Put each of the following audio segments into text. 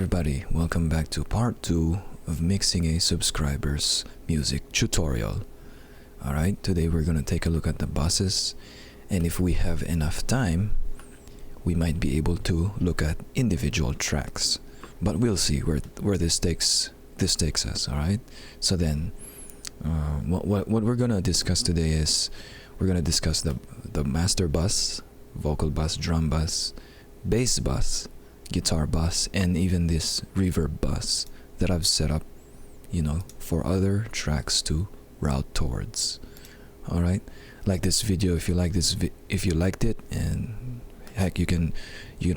everybody, welcome back to part 2 of mixing a subscriber's music tutorial. Alright, today we're gonna take a look at the buses, and if we have enough time, we might be able to look at individual tracks. But we'll see where this takes us, alright? So then, what we're gonna discuss today is, we're gonna discuss the master bus, vocal bus, drum bus, bass bus, guitar bus, and even this reverb bus that I've set up, for other tracks to route towards. All right, like this video if you like if you liked it, and heck, you can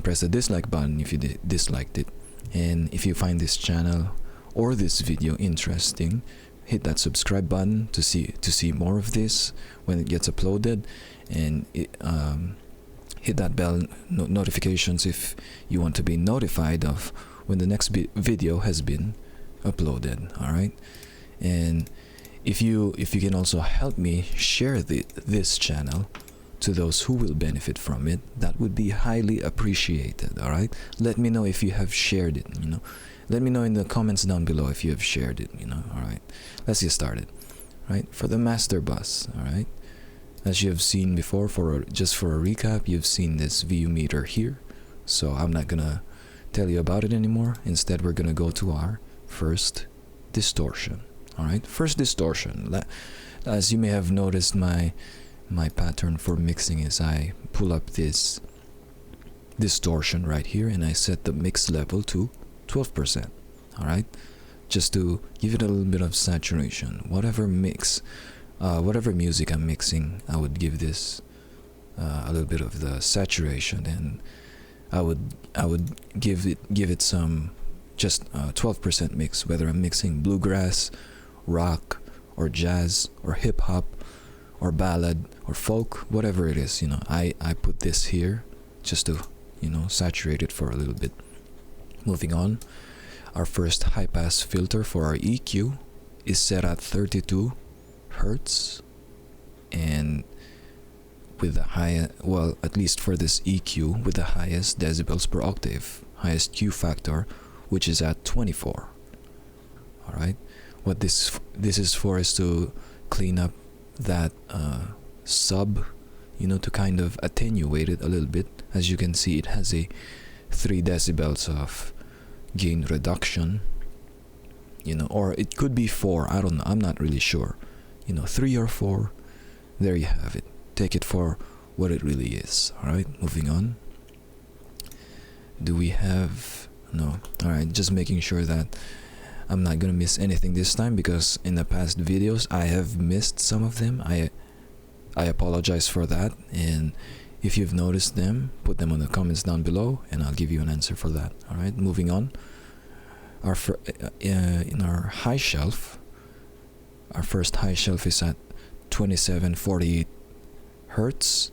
press the dislike button if you disliked it. And if you find this channel or this video interesting, hit that subscribe button to see more of this when it gets uploaded, and hit that bell notifications if you want to be notified of when the next video has been uploaded. All right, and if you can also help me share this channel to those who will benefit from it, that would be highly appreciated. All right, let me know if you have shared it. Let me know in the comments down below if you have shared it. All right, let's get started. Right, for the master bus. All right, as you have seen before, just for a recap, you've seen this VU meter here, so I'm not gonna tell you about it anymore. Instead, we're gonna go to our first distortion. All right, first distortion. As you may have noticed, my pattern for mixing is I pull up this distortion right here, and I set the mix level to 12%. All right, just to give it a little bit of saturation. Whatever music I'm mixing, I would give this a little bit of the saturation, and I would give it some just 12% mix, whether I'm mixing bluegrass, rock, or jazz, or hip hop, or ballad, or folk, whatever it is. I put this here just to saturate it for a little bit. Moving on, our first high pass filter for our EQ is set at 32 hertz, and with the at least for this EQ, with the highest decibels per octave, highest Q factor, which is at 24. All right, what this is for is to clean up that sub, to kind of attenuate it a little bit. As you can see, it has a 3 decibels of gain reduction, or it could be 4, I don't know, I'm not really sure. 3 or 4, there you have it. Take it for what it really is. All right, moving on. Do we have no? All right, just making sure that I'm not gonna miss anything this time, because in the past videos I have missed some of them. I apologize for that, and if you've noticed them, put them on the comments down below, and I'll give you an answer for that. All right, moving on. In our high shelf, our first high shelf is at 2748 hertz,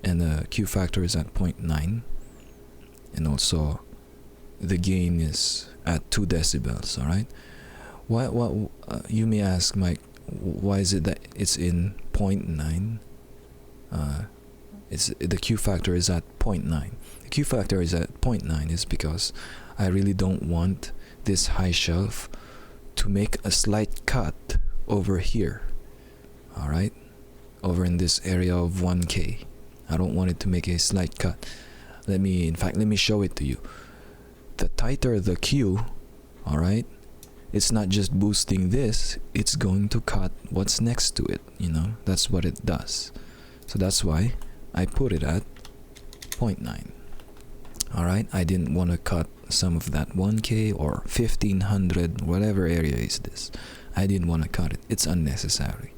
and the Q factor is at 0.9, and also the gain is at 2 decibels. All right, what you may ask, Mike, why is it that it's in 0.9? The Q factor is at 0.9. The Q factor is at 0.9 is because I really don't want this high shelf to make a slight cut over here. All right, over in this area of 1K, I don't want it to make a slight cut. Let me show it to you. The tighter the Q, all right, it's not just boosting this, it's going to cut what's next to it. That's what it does. So that's why I put it at 0.9. All right, I didn't want to cut some of that 1K or 1500, whatever area is this. I didn't want to cut it. It's unnecessary.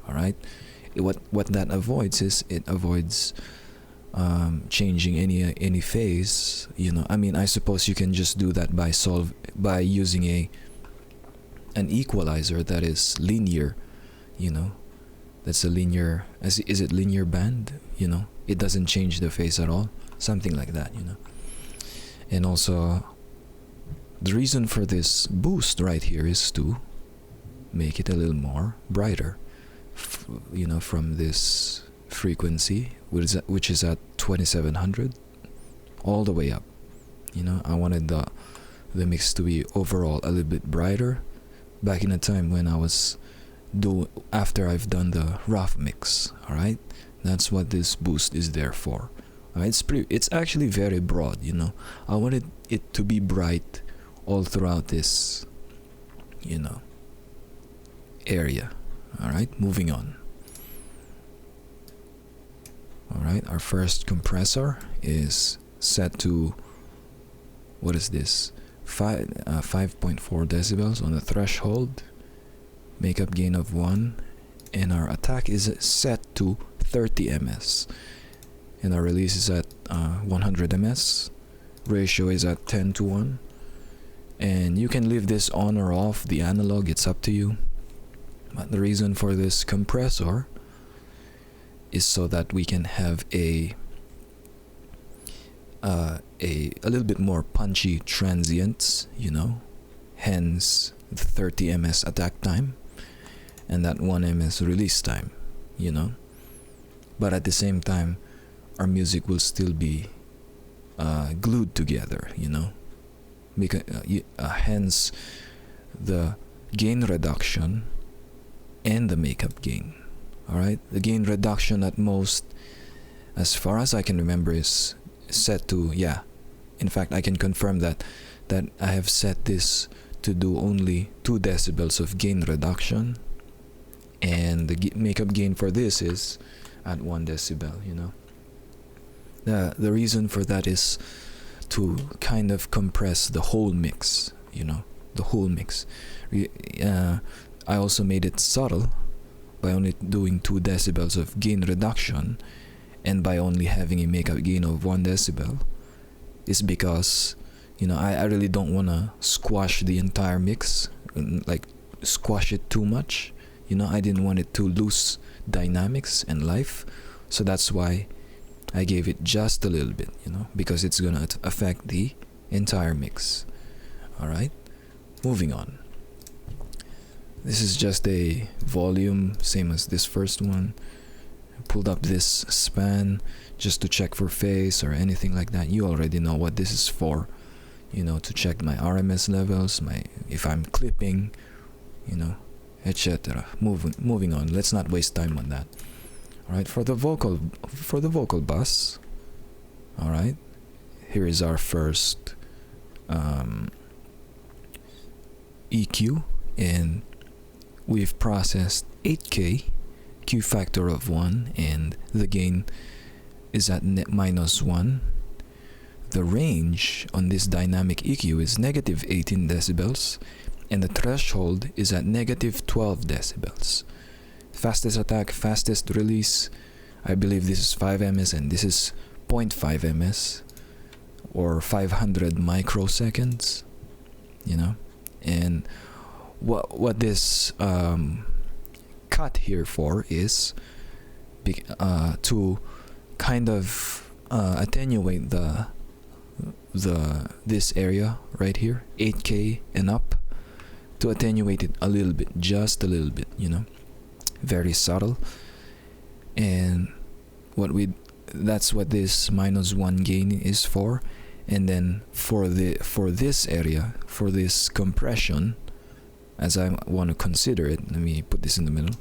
All right, what that avoids is, it avoids changing any phase. I suppose you can just do that by using an equalizer that is linear. That's a linear, is it linear band? It doesn't change the phase at all, something like that. And also, the reason for this boost right here is to make it a little more brighter, from this frequency, which is at 2700, all the way up. I wanted the the mix to be overall a little bit brighter back in the time when I was after I've done the rough mix. All right, that's what this boost is there for. All right, it's actually very broad, you know. I wanted it to be bright all throughout this, you know, area. All right, moving on. All right, our first compressor is set to, what is this, 5.4 decibels on the threshold, makeup gain of 1, and our attack is set to 30 ms, and our release is at 100 ms. Ratio is at 10:1, and you can leave this on or off the analog, it's up to you. But the reason for this compressor is so that we can have a little bit more punchy transients, you know, hence the 30 ms attack time and that 1 ms release time, you know. But at the same time, our music will still be glued together, you know, because hence the gain reduction and the makeup gain. All right, the gain reduction at most, as far as I can remember, is set to, yeah, in fact I can confirm that I have set this to do only 2 decibels of gain reduction, and the makeup gain for this is at 1 decibel, you know. The reason for that is to kind of compress the whole mix, you know, the whole mix. I also made it subtle by only doing 2 decibels of gain reduction, and by only having a makeup gain of 1 decibel, is because, you know, I really don't want to squash the entire mix, like squash it too much, you know. I didn't want it to lose dynamics and life, so that's why I gave it just a little bit, you know, because it's gonna affect the entire mix. All right, moving on. This is just a volume, same as this first one. I pulled up this span just to check for phase or anything like that. You already know what this is for, you know, to check my RMS levels, if I'm clipping, you know, etc. Moving on. Let's not waste time on that. All right, for the vocal bus. All right, here is our first EQ, and we've processed 8K, Q factor of 1, and the gain is at -1. The range on this dynamic EQ is -18 decibels, and the threshold is at -12 decibels. Fastest attack, fastest release, I believe this is 5 ms and this is 0.5 ms, or 500 microseconds, you know. And what this cut here for is to kind of attenuate this area right here, 8K and up, to attenuate it a little bit, just a little bit, you know, very subtle. And that's what this -1 gain is for. And then for this area, for this compression, as I want to consider it, let me put this in the middle.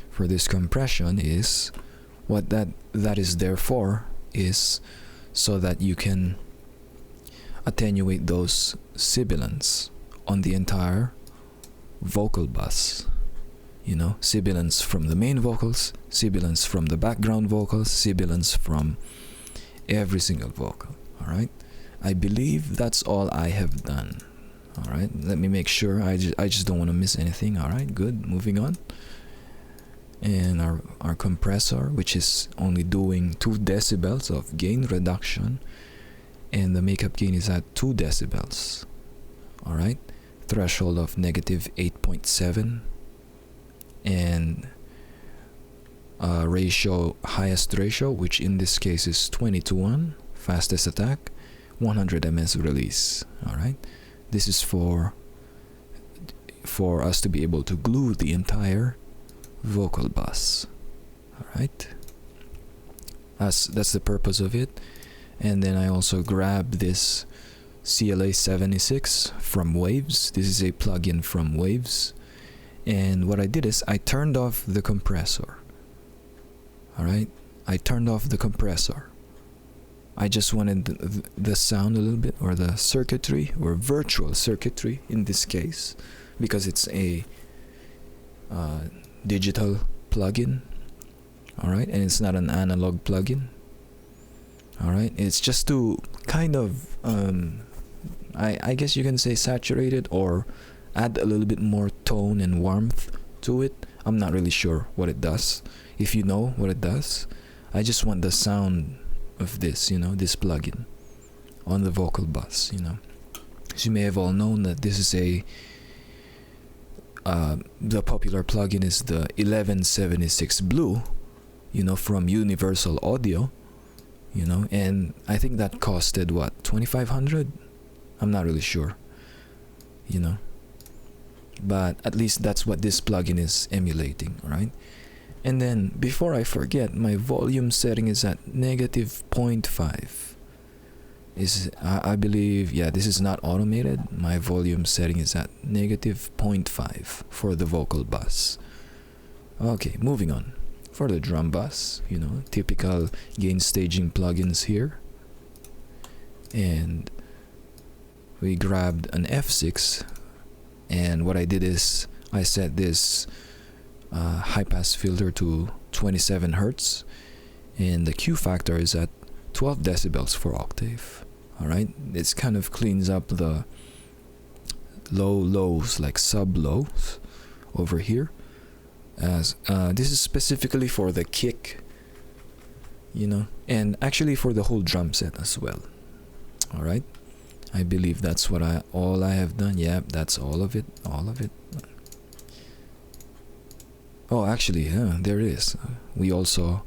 For this compression is what that is there for, is so that you can attenuate those sibilants on the entire vocal bus. You know, sibilants from the main vocals, sibilants from the background vocals, sibilants from every single vocal. All right, I believe that's all I have done. All right, let me make sure. I just don't want to miss anything. All right, good. Moving on. And our compressor, which is only doing 2 decibels of gain reduction, and the makeup gain is at 2 decibels. All right, threshold of -8.7, and ratio, highest ratio, which in this case is 20:1. Fastest attack, 100 ms release. All right, this is for us to be able to glue the entire vocal bus. All right, that's the purpose of it. And then I also grabbed this CLA76 from Waves. This is a plugin from Waves. And what I did is I turned off the compressor. Alright? I turned off the compressor. I just wanted the sound a little bit, or the circuitry, or virtual circuitry in this case, because it's a digital plugin. Alright? And it's not an analog plugin. Alright? It's just to kind of, I guess you can say saturate it, or add a little bit more tone and warmth to it. I'm not really sure what it does. If you know what it does, I just want the sound of this, this plugin on the vocal bus, As you may have all known that this is the popular plugin is the 1176 Blue, from Universal Audio, and I think that costed what, 2,500? I'm not really sure, but at least that's what this plugin is emulating, right? And then before I forget, my volume setting is at -0.5. I believe, yeah, this is not automated. My volume setting is at -0.5 for the vocal bus. Okay, moving on. For the drum bus, typical gain staging plugins here. And we grabbed an F6, and what I did is I set this high pass filter to 27 Hertz, and the Q factor is at 12 decibels for octave. Alright, this kind of cleans up the lows, like sub lows over here, as this is specifically for the kick, and actually for the whole drum set as well. Alright, I believe that's what all I have done. Yeah, that's all of it. Oh, actually, there it is. We also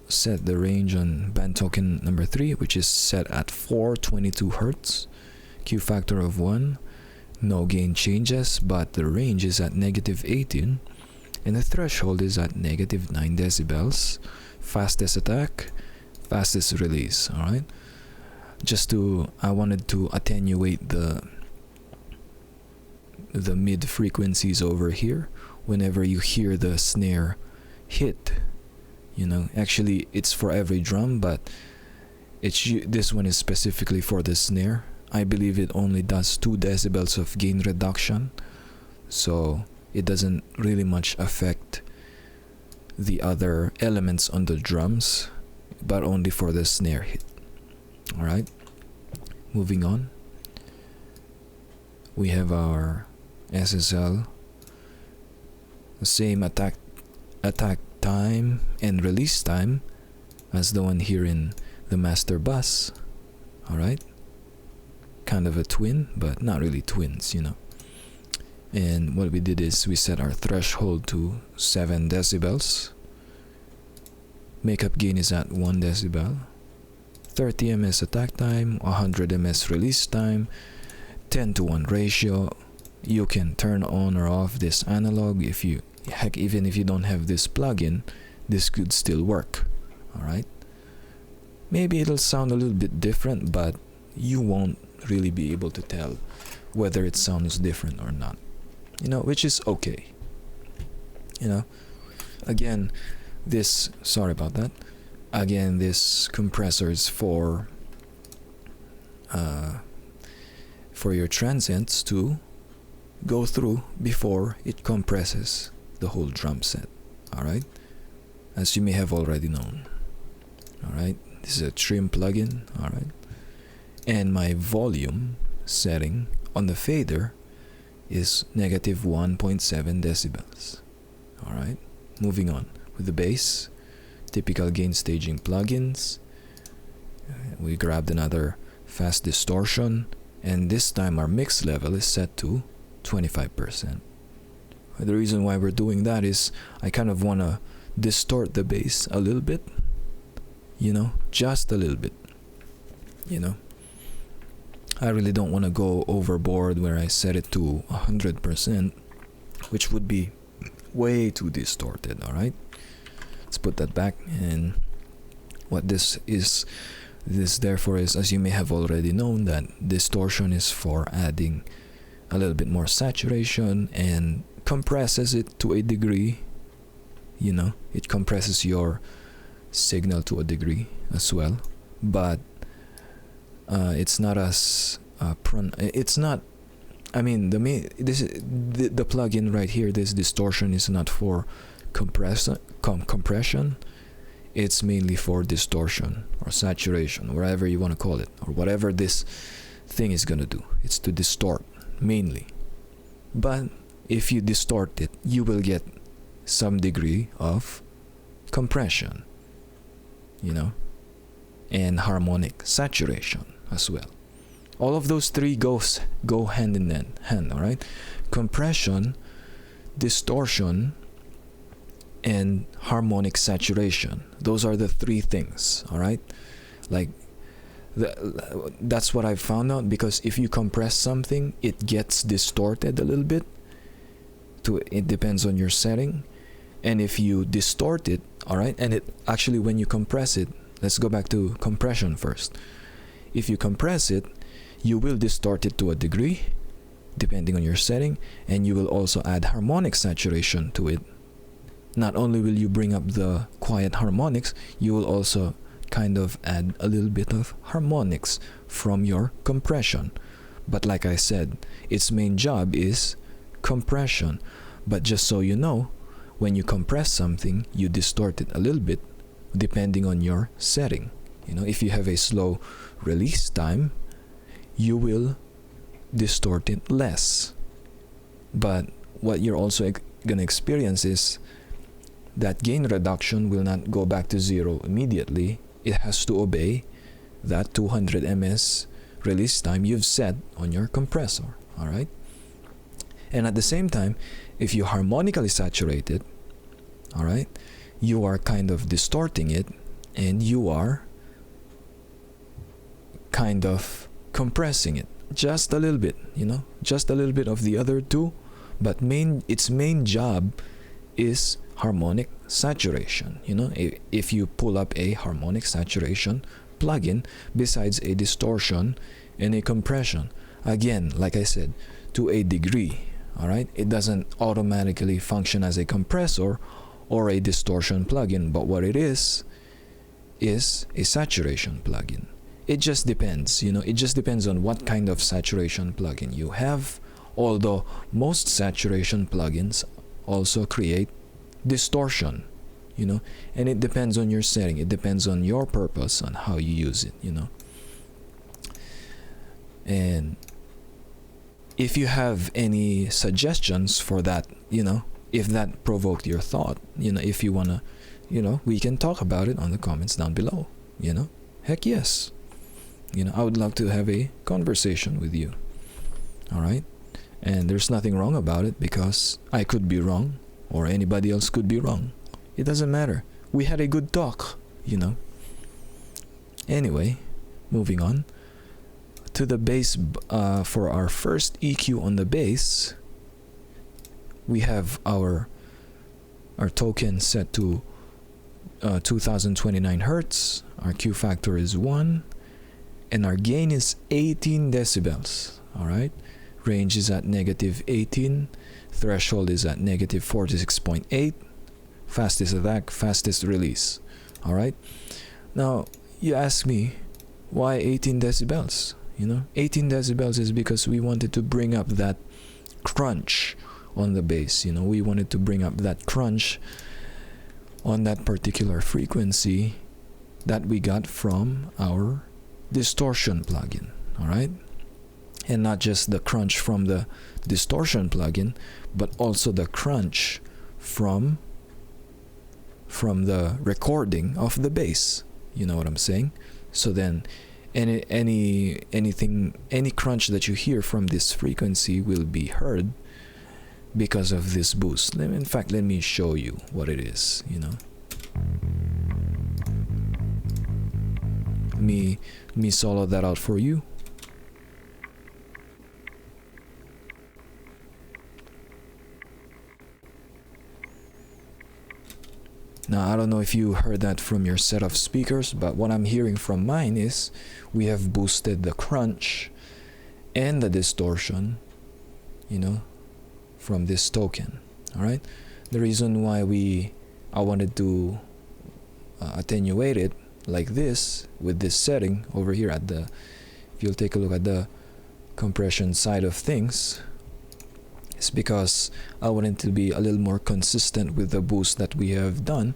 set the range on band token number 3, which is set at 422 Hertz, Q factor of 1, no gain changes, but the range is at -18, and the threshold is at -9 decibels, fastest attack, fastest release. Alright, I wanted to attenuate the mid frequencies over here whenever you hear the snare hit. Actually it's for every drum, but this one is specifically for the snare. I believe it only does 2 decibels of gain reduction, so it doesn't really much affect the other elements on the drums, but only for the snare hit. Alright, moving on. We have our SSL, the same attack time and release time as the one here in the master bus. Alright, kind of a twin, but not really twins, And what we did is we set our threshold to 7 decibels. Makeup gain is at 1 decibel. 30 ms attack time, 100 ms release time, 10:1 ratio. You can turn on or off this analog. Even if you don't have this plugin, this could still work. Alright, maybe it'll sound a little bit different, but you won't really be able to tell whether it sounds different or not, which is okay. Again, sorry about that. Again, this compressor is for your transients to go through before it compresses the whole drum set. Alright, as you may have already known. Alright, this is a trim plugin. Alright, and my volume setting on the fader is -1.7 decibels. Alright, moving on with the bass. Typical gain staging plugins. We grabbed another fast distortion, and this time our mix level is set to 25%. The reason why we're doing that is I kind of want to distort the bass a little bit, just a little bit. I really don't want to go overboard where I set it to 100%, which would be way too distorted. Alright, let's put that back. And what this is This therefore is, as you may have already known, that distortion is for adding a little bit more saturation and compresses it to a degree. It compresses your signal to a degree as well, but it's not as it's not. I mean, the plugin right here. This distortion is not for compression. It's mainly for distortion or saturation, whatever you want to call it, or whatever this thing is gonna do. It's to distort mainly. But if you distort it, you will get some degree of compression, and harmonic saturation as well. All of those three go hand in hand, all right? Compression, distortion, and harmonic saturation. Those are the three things, all right? Like, that's what I've found out, because if you compress something, it gets distorted a little bit. It depends on your setting. And if you distort it, all right, and it actually, when you compress it, let's go back to compression first. If you compress it, you will distort it to a degree, depending on your setting, and you will also add harmonic saturation to it. Not only will you bring up the quiet harmonics, you will also kind of add a little bit of harmonics from your compression. But like I said, its main job is compression. But just so you know, when you compress something, you distort it a little bit depending on your setting. If you have a slow release time, you will distort it less. But what you're also going to experience is that gain reduction will not go back to zero immediately. It has to obey that 200 ms release time you've set on your compressor, all right? And at the same time, if you harmonically saturate it, all right, you are kind of distorting it, and you are kind of compressing it just a little bit, just a little bit of the other two, but its main job is harmonic saturation. If you pull up a harmonic saturation plugin besides a distortion and a compression, again, like I said, to a degree, all right, it doesn't automatically function as a compressor or a distortion plugin, but what it is a saturation plugin. It just depends, it just depends on what kind of saturation plugin you have, although most saturation plugins also create distortion, and it depends on your setting. It depends on your purpose, on how you use it, And if you have any suggestions for that, if that provoked your thought, if you wanna, we can talk about it on the comments down below, heck yes. I would love to have a conversation with you, all right? And there's nothing wrong about it, because I could be wrong, or anybody else could be wrong. It doesn't matter. We had a good talk, Anyway, moving on to the bass. For our first EQ on the bass, we have our token set to 2029 hertz. Our Q factor is 1, and our gain is 18 decibels. All right, range is at -18, threshold is at -46.8, fastest attack, fastest release. All right, now you ask me, why 18 decibels? 18 decibels is because we wanted to bring up that crunch on the bass. We wanted to bring up that crunch on that particular frequency that we got from our distortion plugin, all right? And not just the crunch from the distortion plugin, but also the crunch from the recording of the bass. You know what I'm saying? So then any crunch that you hear from this frequency will be heard because of this boost. In fact, let me show you what it is. Me solo that out for you. Now I don't know if you heard that from your set of speakers, but what I'm hearing from mine is we have boosted the crunch and the distortion, you know, from this token. All right, the reason why I wanted to attenuate it like this with this setting over here at the, if you'll take a look at the compression side of things, is because I wanted to be a little more consistent with the boost that we have done,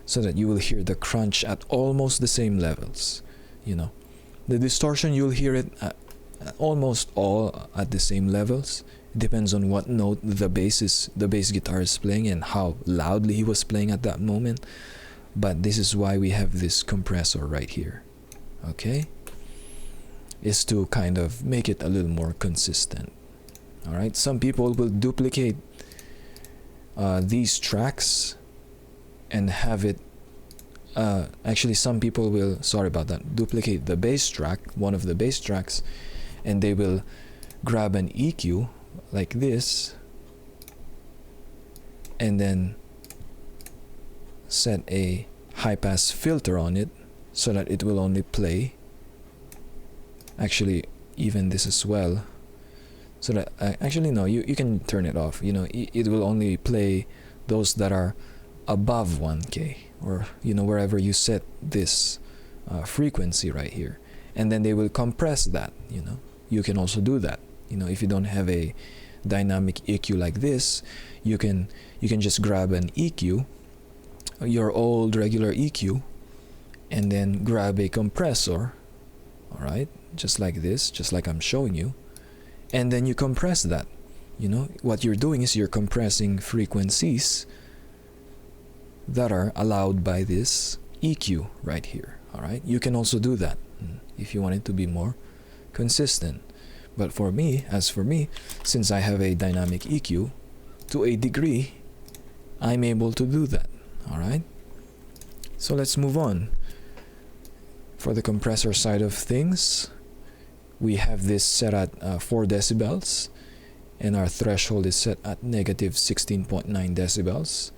so that you will hear the crunch at almost the same levels. You know, the distortion, you'll hear it at almost all at the same levels. It depends on what note the bass guitar is playing and how loudly he was playing at that moment. But this is why we have this compressor right here, okay, is to kind of make it a little more consistent. All right, some people will duplicate these tracks and have it, actually some people will, sorry about that, duplicate the bass track, one of the bass tracks, and they will grab an EQ like this and then set a high pass filter on it so that it will only play, actually even this as well, so that actually no, you can turn it off, you know, it will only play those that are above 1K, or you know, wherever you set this frequency right here, and then they will compress that. You know, you can also do that. You know, if you don't have a dynamic EQ like this, you can just grab an EQ, your old regular EQ, and then grab a compressor, all right, just like this, just like I'm showing you, and then you compress that. You know, what you're doing is you're compressing frequencies that are allowed by this EQ right here. All right, you can also do that if you want it to be more consistent. But for me, since I have a dynamic EQ, to a degree, I'm able to do that. All right, so let's move on. For the compressor side of things, we have this set at 4 decibels, and our threshold is set at negative 16.9 decibels.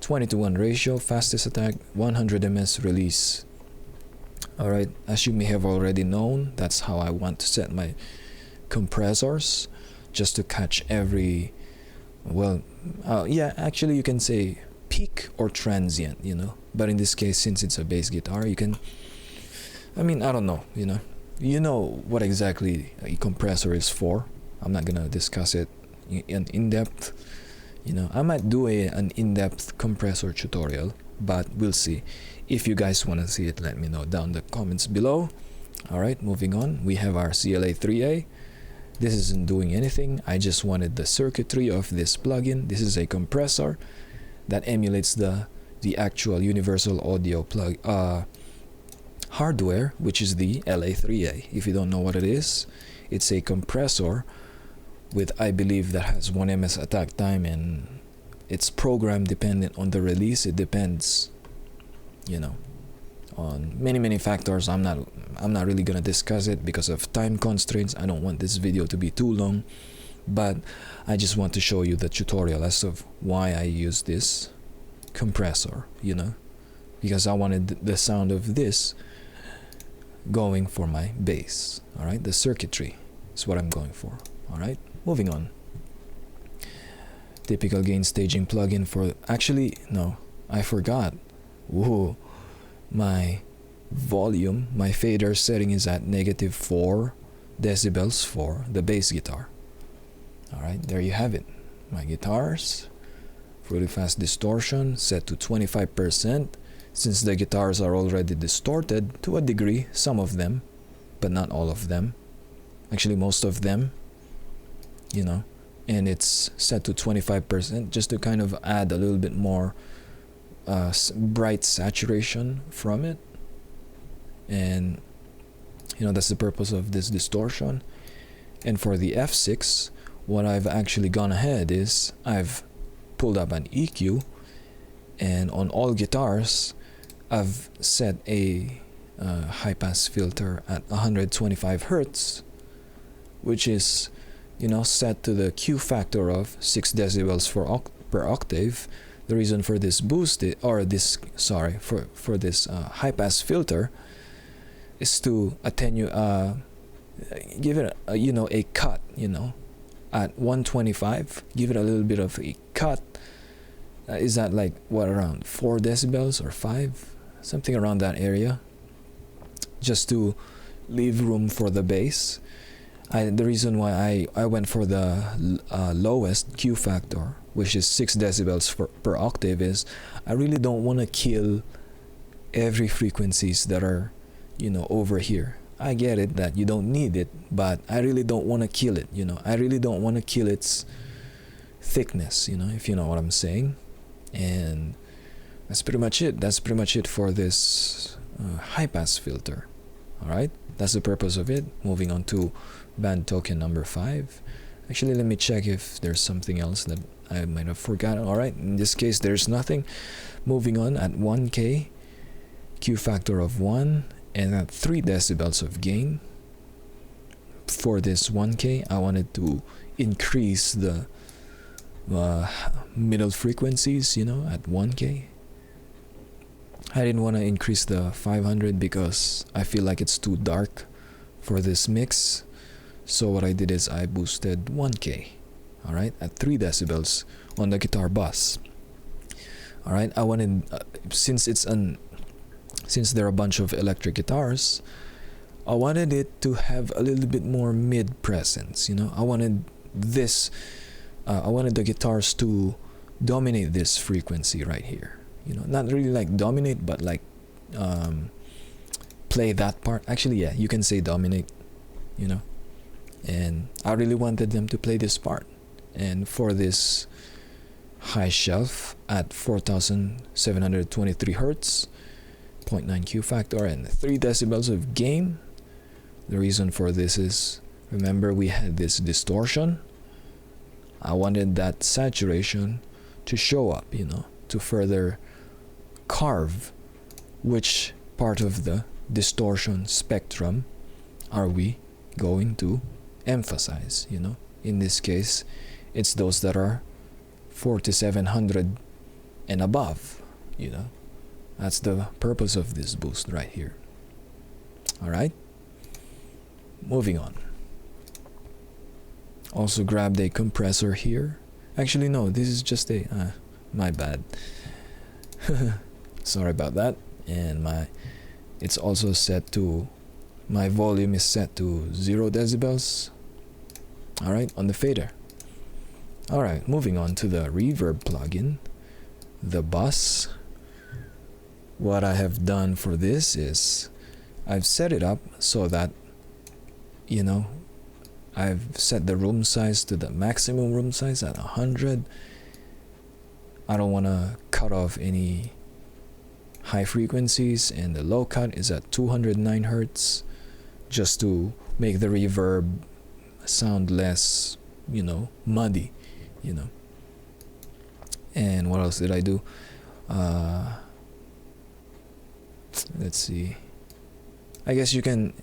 20:1 ratio, fastest attack, 100 ms release. All right, as you may have already known, that's how I want to set my compressors, just to catch every, well, yeah, actually you can say peak or transient, you know, but in this case, since it's a bass guitar, you can, I mean, I don't know, you know what exactly a compressor is for. I'm not gonna discuss it in depth. You know, I might do an in-depth compressor tutorial, but we'll see. If you guys want to see it, let me know down the comments below. All right, moving on, we have our CLA3A. This isn't doing anything. I just wanted the circuitry of this plugin. This is a compressor that emulates the actual universal audio plug hardware, which is the LA3A. If you don't know what it is, it's a compressor with, I believe, that has 1 ms attack time, and it's program dependent on the release. It depends, you know, on many factors. I'm not really gonna discuss it because of time constraints. I don't want this video to be too long, but I just want to show you the tutorial as of why I use this compressor, you know, because I wanted the sound of this going for my bass. All right, the circuitry is what I'm going for. All right, moving on. Typical gain staging plugin for, actually no, I forgot. Whoa, my volume, my fader setting is at negative 4 decibels for the bass guitar. All right, there you have it. My guitars, really fast distortion set to 25%, since the guitars are already distorted to a degree, some of them, but not all of them. Actually, most of them, you know, and it's set to 25% just to kind of add a little bit more bright saturation from it. And you know, that's the purpose of this distortion. And for the F6, what I've actually gone ahead is I've pulled up an EQ, and on all guitars I've set a high pass filter at 125 Hertz, which is, you know, set to the Q factor of 6 decibels per octave, The reason for this boost or this sorry for this high pass filter is to attenuate, give it a, a cut, at 125, give it a little bit of a cut. Is that like what, around 4 decibels or 5, something around that area, just to leave room for the bass. The reason why I went for the lowest Q factor, which is 6 decibels per octave, is I really don't want to kill every frequencies that are, over here. I get it that you don't need it, but I really don't want to kill it. I really don't want to kill its thickness, if you know what I'm saying. And that's pretty much it. That's pretty much it for this high pass filter. All right, that's the purpose of it. Moving on to band token number 5. Actually, let me check if there's something else that I might have forgotten. All right, in this case there's nothing. Moving on, at 1K, Q factor of 1, and at 3 decibels of gain. For this 1K, I wanted to increase the middle frequencies, at 1K. I didn't want to increase the 500 because I feel like it's too dark for this mix. So what I did is I boosted 1K, all right, at 3 decibels on the guitar bus. All right, I wanted, since there are a bunch of electric guitars, I wanted it to have a little bit more mid presence. I wanted this, I wanted the guitars to dominate this frequency right here. Not really like dominate, but like play that part. Actually, yeah, you can say dominate, and I really wanted them to play this part. And for this high shelf at 4,723 hertz, 0.9 Q factor, and 3 decibels of gain. The reason for this is, remember, we had this distortion. I wanted that saturation to show up, to further carve which part of the distortion spectrum are we going to emphasize. In this case, it's those that are 4700 and above. That's the purpose of this boost right here. All right, moving on. Also grabbed a compressor here. Actually, no, this is just a my bad. Sorry about that. And it's also set to, my volume is set to 0 decibels. All right, on the fader. All right, moving on to the reverb plugin, the bus. What I have done for this is I've set it up so that, I've set the room size to the maximum room size at 100. I don't want to cut off any high frequencies, and the low cut is at 209 hertz, just to make the reverb sound less, muddy, And what else did I do? Let's see. I guess you can,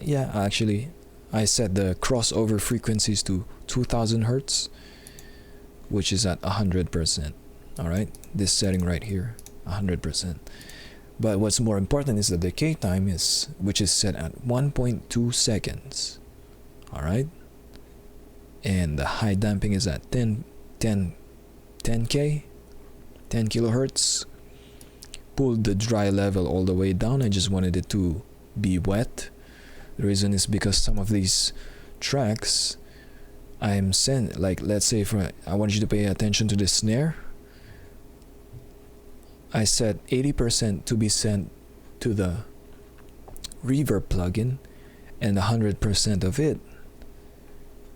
yeah, actually, I set the crossover frequencies to 2000 hertz, which is at 100%. All right, this setting right here, 100%. But what's more important is the decay time which is set at 1.2 seconds. All right, and the high damping is at 10k, 10 kilohertz. Pulled the dry level all the way down. I just wanted it to be wet. The reason is because some of these tracks I'm like, let's say I want you to pay attention to the snare. I set 80% to be sent to the reverb plugin, and 100% of it,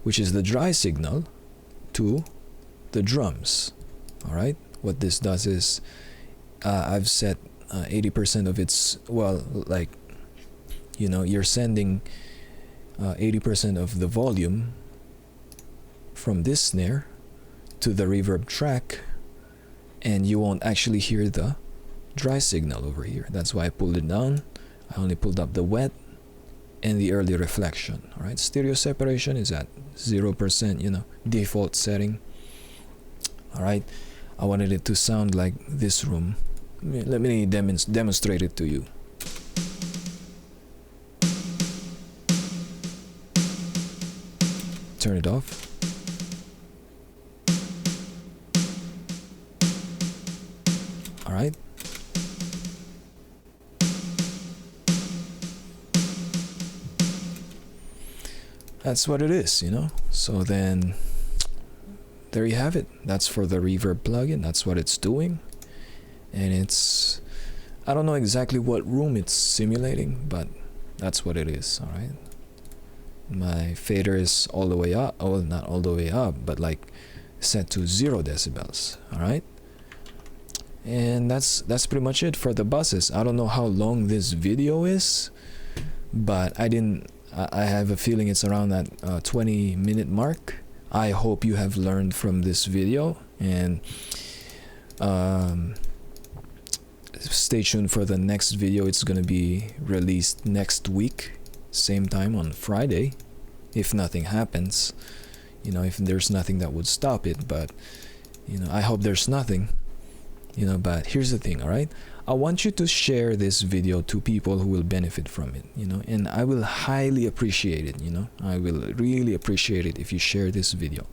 which is the dry signal, to the drums. All right, what this does is I've set 80% of its, well, like, you're sending 80% of the volume from this snare to the reverb track, and you won't actually hear the dry signal over here. That's why I pulled it down. I only pulled up the wet and the early reflection. All right, stereo separation is at 0%, default setting. All right, I wanted it to sound like this room. Let me demonstrate it to you. Turn it off. All right. That's what it is, you know. So then there you have it. That's for the reverb plugin. That's what it's doing. And it's, I don't know exactly what room it's simulating, but that's what it is. All right. My fader is all the way up. Oh, not all the way up, but like set to 0 decibels. All right. And that's pretty much it for the buses. I don't know how long this video is, but I have a feeling it's around that 20-minute mark. I hope you have learned from this video, and stay tuned for the next video. It's gonna be released next week, same time on Friday, if nothing happens, you know, if there's nothing that would stop it. But you know, I hope there's nothing, you know. But here's the thing, all right, I want you to share this video to people who will benefit from it, you know, and I will highly appreciate it, you know. I will really appreciate it if you share this video.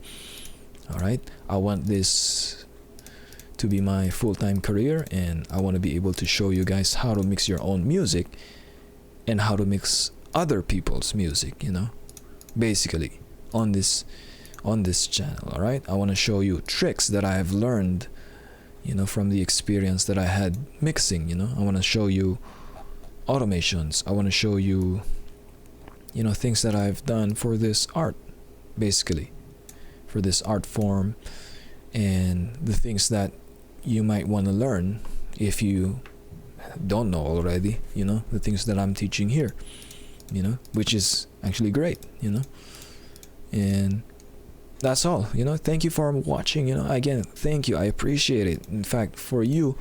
All right, I want this to be my full-time career, and I want to be able to show you guys how to mix your own music and how to mix other people's music, you know, basically on this channel. All right, I want to show you tricks that I have learned, you know, from the experience that I had mixing, you know. I want to show you automations. I want to show you, you know, things that I've done for this art, basically, for this art form, and the things that you might want to learn if you don't know already, you know, the things that I'm teaching here, you know, which is actually great, you know. And that's all, you know. Thank you for watching, you know. Again, thank you, I appreciate it. In fact, for you,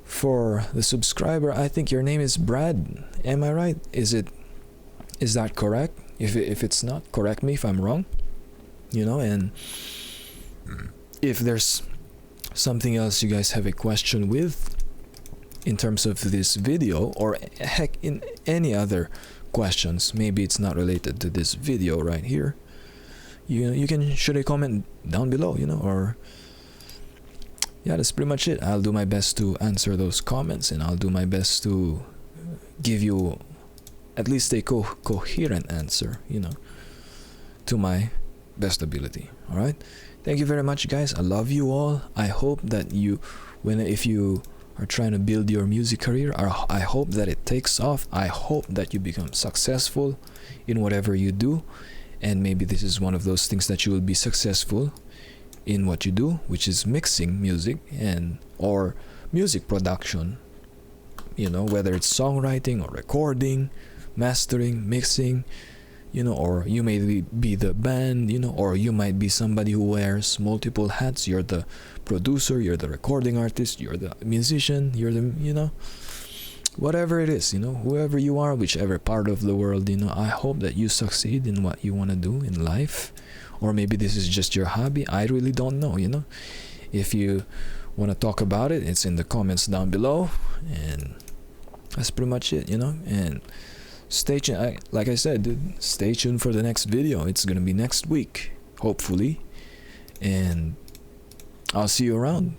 for the subscriber, I think your name is Brad, am I right? Is that correct? If it's not, correct me if I'm wrong, you know. And if there's something else you guys have a question with in terms of this video, or heck, in any other questions, maybe it's not related to this video right here, you can shoot a comment down below, you know. Or yeah, that's pretty much it. I'll do my best to answer those comments, and I'll do my best to give you at least a coherent answer, you know, to my best ability. All right, thank you very much, guys. I love you all. I hope that if you are trying to build your music career, I hope that it takes off. I hope that you become successful in whatever you do, and maybe this is one of those things that you will be successful in what you do, which is mixing music or music production, you know, whether it's songwriting or recording, mastering, mixing, you know. Or you may be the band, you know, or you might be somebody who wears multiple hats. You're the producer, you're the recording artist, you're the musician, you're the, you know, whatever it is, you know, whoever you are, whichever part of the world, you know. I hope that you succeed in what you want to do in life. Or maybe this is just your hobby. I really don't know, you know. If you want to talk about it, it's in the comments down below, and that's pretty much it, you know. And stay tuned. Like I said, dude, stay tuned for the next video. It's gonna be next week, hopefully, and I'll see you around.